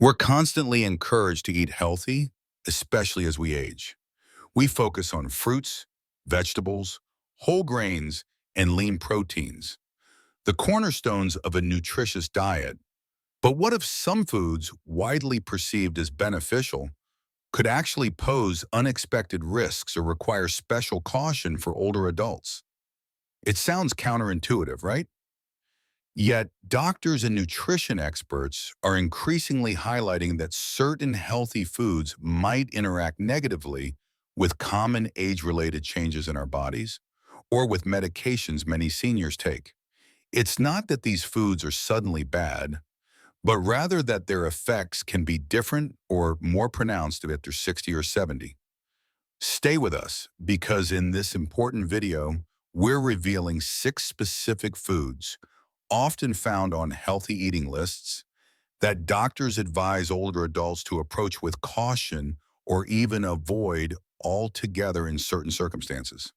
We're constantly encouraged to eat healthy, especially as we age. We focus on fruits, vegetables, whole grains, and lean proteins, the cornerstones of a nutritious diet. But what if some foods, widely perceived as beneficial, could actually pose unexpected risks or require special caution for older adults? It sounds counterintuitive, right? Yet, doctors and nutrition experts are increasingly highlighting that certain healthy foods might interact negatively with common age-related changes in our bodies or with medications many seniors take. It's not that these foods are suddenly bad, but rather that their effects can be different or more pronounced after 60 or 70. Stay with us because in this important video, we're revealing 6 specific foods often found on healthy eating lists that doctors advise older adults to approach with caution or even avoid altogether in certain circumstances.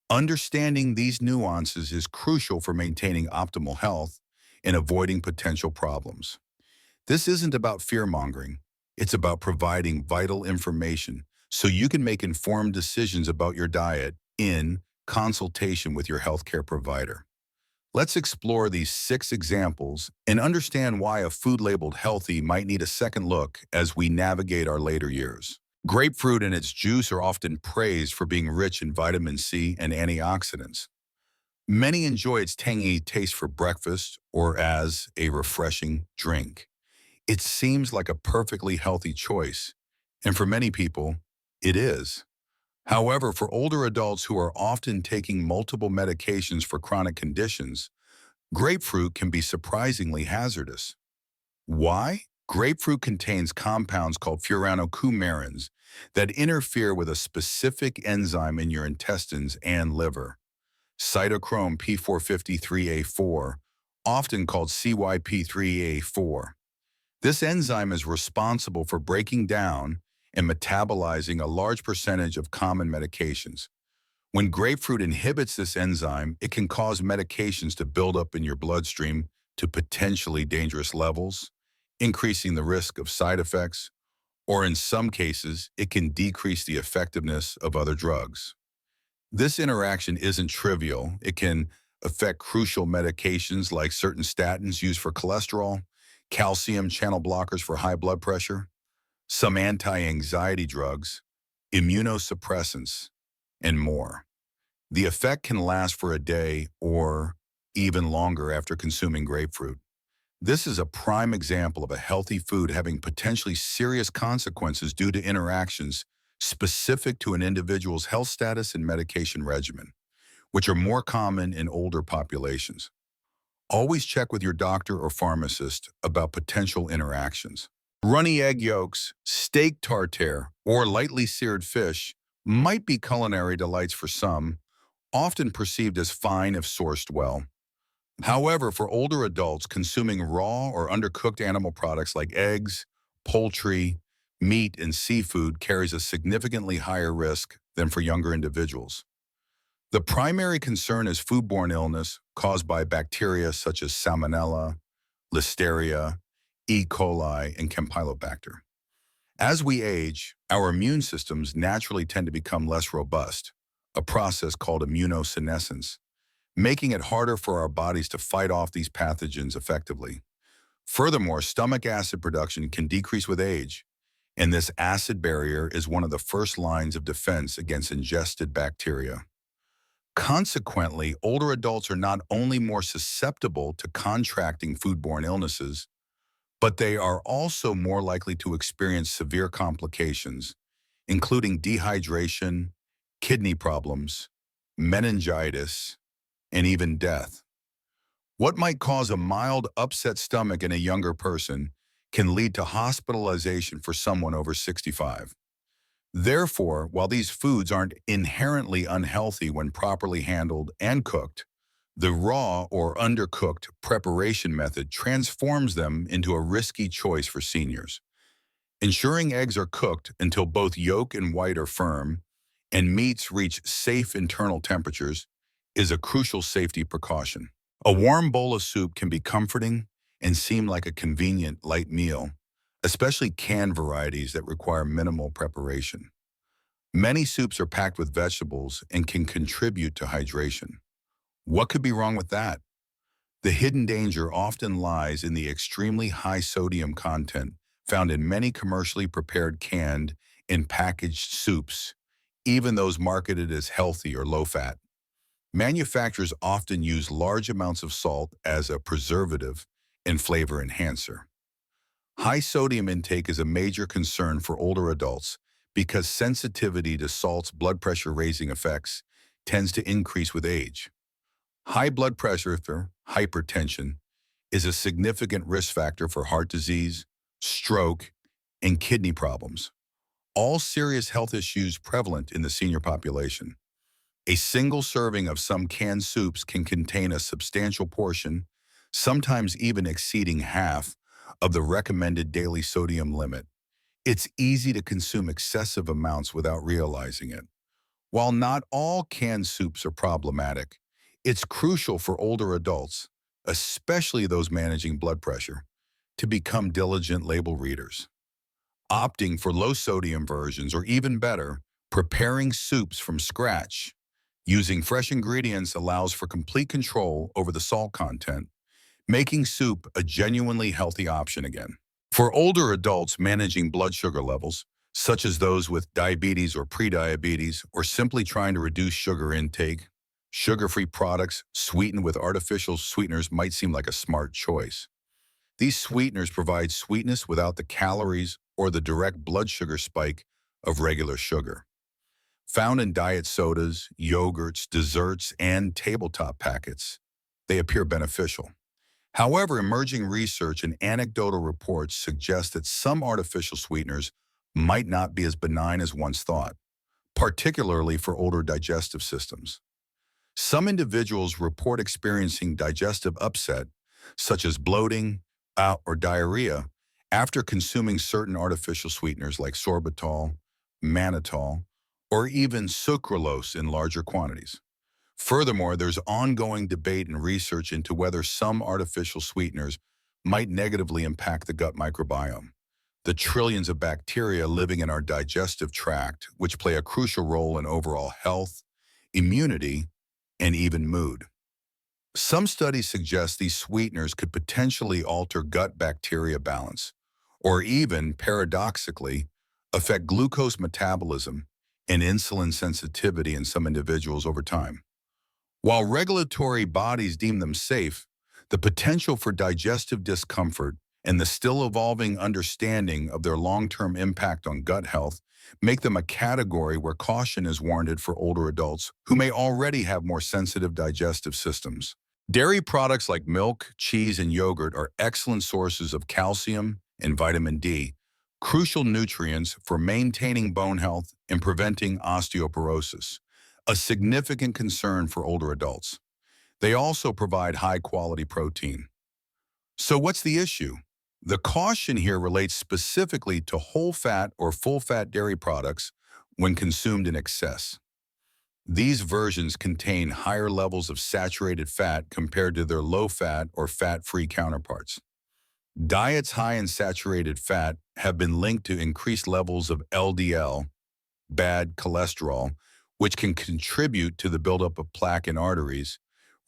Understanding these nuances is crucial for maintaining optimal health and avoiding potential problems. This isn't about fear-mongering. It's about providing vital information so you can make informed decisions about your diet in consultation with your healthcare provider. Let's explore these 6 examples and understand why a food labeled healthy might need a second look as we navigate our later years. Grapefruit and its juice are often praised for being rich in vitamin C and antioxidants. Many enjoy its tangy taste for breakfast or as a refreshing drink. It seems like a perfectly healthy choice, and for many people, it is. However, for older adults who are often taking multiple medications for chronic conditions, grapefruit can be surprisingly hazardous. Why? Grapefruit contains compounds called furanocoumarins that interfere with a specific enzyme in your intestines and liver, cytochrome P453A4, often called CYP3A4. This enzyme is responsible for breaking down and metabolizing a large percentage of common medications. When grapefruit inhibits this enzyme, it can cause medications to build up in your bloodstream to potentially dangerous levels, increasing the risk of side effects, or in some cases, it can decrease the effectiveness of other drugs. This interaction isn't trivial. It can affect crucial medications like certain statins used for cholesterol, calcium channel blockers for high blood pressure, some anti-anxiety drugs, immunosuppressants, and more. The effect can last for a day or even longer after consuming grapefruit. This is a prime example of a healthy food having potentially serious consequences due to interactions specific to an individual's health status and medication regimen, which are more common in older populations. Always check with your doctor or pharmacist about potential interactions. Runny egg yolks, steak tartare, or lightly seared fish might be culinary delights for some, often perceived as fine if sourced well. However, for older adults, consuming raw or undercooked animal products like eggs, poultry, meat, and seafood carries a significantly higher risk than for younger individuals. The primary concern is foodborne illness caused by bacteria such as Salmonella, Listeria, E. coli, and Campylobacter. As we age, our immune systems naturally tend to become less robust, a process called immunosenescence, making it harder for our bodies to fight off these pathogens effectively. Furthermore, stomach acid production can decrease with age, and this acid barrier is one of the first lines of defense against ingested bacteria. Consequently, older adults are not only more susceptible to contracting foodborne illnesses, but they are also more likely to experience severe complications, including dehydration, kidney problems, meningitis, and even death. What might cause a mild upset stomach in a younger person can lead to hospitalization for someone over 65. Therefore, while these foods aren't inherently unhealthy when properly handled and cooked, the raw or undercooked preparation method transforms them into a risky choice for seniors. Ensuring eggs are cooked until both yolk and white are firm and meats reach safe internal temperatures is a crucial safety precaution. A warm bowl of soup can be comforting and seem like a convenient light meal, especially canned varieties that require minimal preparation. Many soups are packed with vegetables and can contribute to hydration. What could be wrong with that? The hidden danger often lies in the extremely high sodium content found in many commercially prepared canned and packaged soups, even those marketed as healthy or low-fat. Manufacturers often use large amounts of salt as a preservative and flavor enhancer. High sodium intake is a major concern for older adults because sensitivity to salt's blood pressure raising effects tends to increase with age. High blood pressure, hypertension, is a significant risk factor for heart disease, stroke, and kidney problems, all serious health issues prevalent in the senior population. A single serving of some canned soups can contain a substantial portion, sometimes even exceeding half, of the recommended daily sodium limit. It's easy to consume excessive amounts without realizing it. While not all canned soups are problematic, it's crucial for older adults, especially those managing blood pressure, to become diligent label readers. Opting for low-sodium versions, or even better, preparing soups from scratch using fresh ingredients allows for complete control over the salt content, making soup a genuinely healthy option again. For older adults managing blood sugar levels, such as those with diabetes or prediabetes, or simply trying to reduce sugar intake, sugar-free products sweetened with artificial sweeteners might seem like a smart choice. These sweeteners provide sweetness without the calories or the direct blood sugar spike of regular sugar. Found in diet sodas, yogurts, desserts, and tabletop packets, they appear beneficial. However, emerging research and anecdotal reports suggest that some artificial sweeteners might not be as benign as once thought, particularly for older digestive systems. Some individuals report experiencing digestive upset, such as bloating or diarrhea, after consuming certain artificial sweeteners like sorbitol, mannitol, or even sucralose in larger quantities. Furthermore, there's ongoing debate and research into whether some artificial sweeteners might negatively impact the gut microbiome, the trillions of bacteria living in our digestive tract, which play a crucial role in overall health, immunity, and even mood. Some studies suggest these sweeteners could potentially alter gut bacteria balance, or even, paradoxically, affect glucose metabolism and insulin sensitivity in some individuals over time. While regulatory bodies deem them safe, the potential for digestive discomfort and the still evolving understanding of their long-term impact on gut health make them a category where caution is warranted for older adults who may already have more sensitive digestive systems. Dairy products like milk, cheese, and yogurt are excellent sources of calcium and vitamin D, crucial nutrients for maintaining bone health and preventing osteoporosis, a significant concern for older adults. They also provide high-quality protein. So what's the issue? The caution here relates specifically to whole-fat or full-fat dairy products when consumed in excess. These versions contain higher levels of saturated fat compared to their low-fat or fat-free counterparts. Diets high in saturated fat have been linked to increased levels of LDL, bad cholesterol, which can contribute to the buildup of plaque in arteries,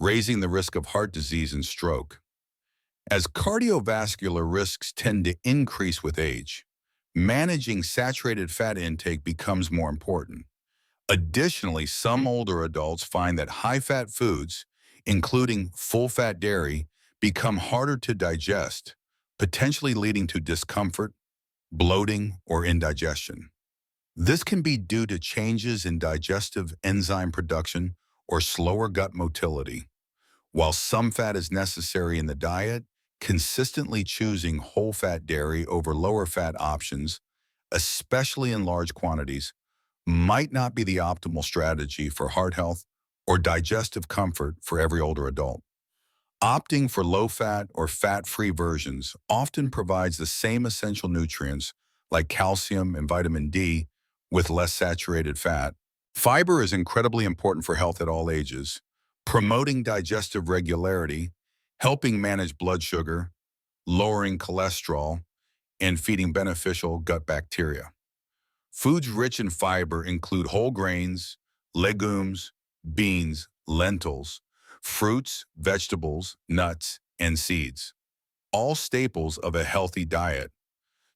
raising the risk of heart disease and stroke. As cardiovascular risks tend to increase with age, managing saturated fat intake becomes more important. Additionally, some older adults find that high-fat foods, including full-fat dairy, become harder to digest, potentially leading to discomfort, bloating, or indigestion. This can be due to changes in digestive enzyme production or slower gut motility. While some fat is necessary in the diet, consistently choosing whole-fat dairy over lower-fat options, especially in large quantities, might not be the optimal strategy for heart health or digestive comfort for every older adult. Opting for low-fat or fat-free versions often provides the same essential nutrients like calcium and vitamin D with less saturated fat. Fiber is incredibly important for health at all ages, promoting digestive regularity, helping manage blood sugar, lowering cholesterol, and feeding beneficial gut bacteria. Foods rich in fiber include whole grains, legumes, beans, lentils, fruits, vegetables, nuts, and seeds, all staples of a healthy diet.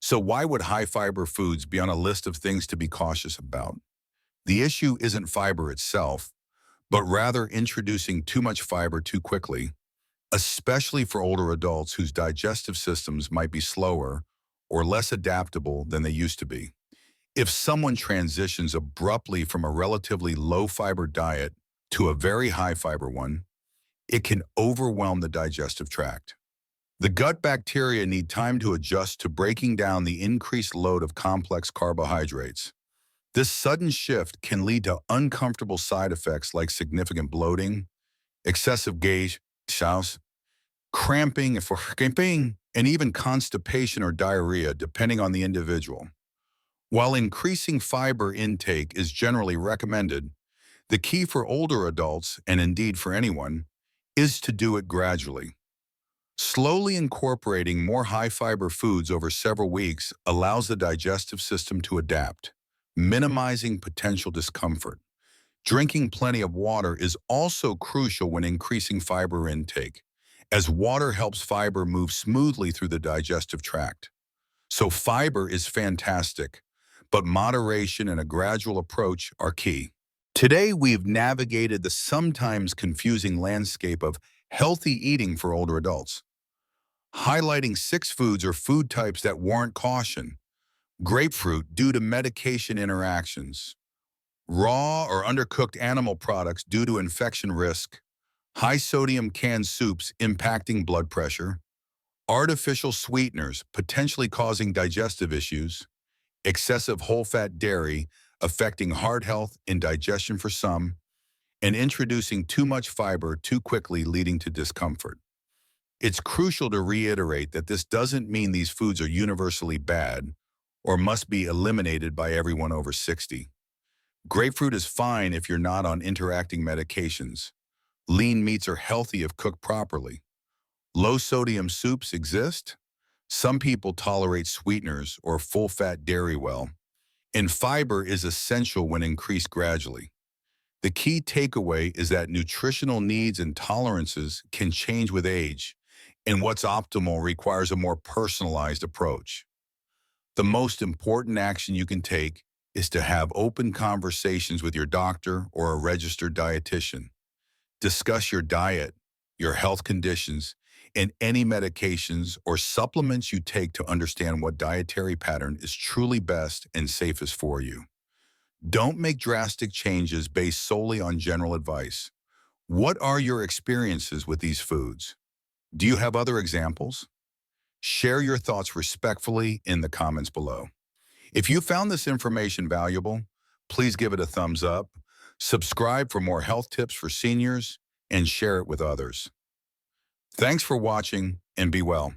So why would high-fiber foods be on a list of things to be cautious about? The issue isn't fiber itself, but rather introducing too much fiber too quickly, especially for older adults whose digestive systems might be slower or less adaptable than they used to be. If someone transitions abruptly from a relatively low-fiber diet to a very high-fiber one, it can overwhelm the digestive tract. The gut bacteria need time to adjust to breaking down the increased load of complex carbohydrates. This sudden shift can lead to uncomfortable side effects like significant bloating, excessive gaze, cramping, and even constipation or diarrhea, depending on the individual. While increasing fiber intake is generally recommended, the key for older adults, and indeed for anyone, is to do it gradually. Slowly incorporating more high-fiber foods over several weeks allows the digestive system to adapt, minimizing potential discomfort. Drinking plenty of water is also crucial when increasing fiber intake, as water helps fiber move smoothly through the digestive tract. So fiber is fantastic, but moderation and a gradual approach are key. Today, we've navigated the sometimes confusing landscape of healthy eating for older adults, highlighting 6 foods or food types that warrant caution. Grapefruit due to medication interactions, raw or undercooked animal products due to infection risk, high-sodium canned soups impacting blood pressure, artificial sweeteners potentially causing digestive issues, excessive whole-fat dairy affecting heart health and digestion for some, and introducing too much fiber too quickly leading to discomfort. It's crucial to reiterate that this doesn't mean these foods are universally bad or must be eliminated by everyone over 60. Grapefruit is fine if you're not on interacting medications. Lean meats are healthy if cooked properly. Low-sodium soups exist. Some people tolerate sweeteners or full-fat dairy well, and fiber is essential when increased gradually. The key takeaway is that nutritional needs and tolerances can change with age, and what's optimal requires a more personalized approach. The most important action you can take is to have open conversations with your doctor or a registered dietitian. Discuss your diet, your health conditions, and any medications or supplements you take to understand what dietary pattern is truly best and safest for you. Don't make drastic changes based solely on general advice. What are your experiences with these foods? Do you have other examples? Share your thoughts respectfully in the comments below. If you found this information valuable, please give it a thumbs up, subscribe for more health tips for seniors, and share it with others. Thanks for watching, and be well.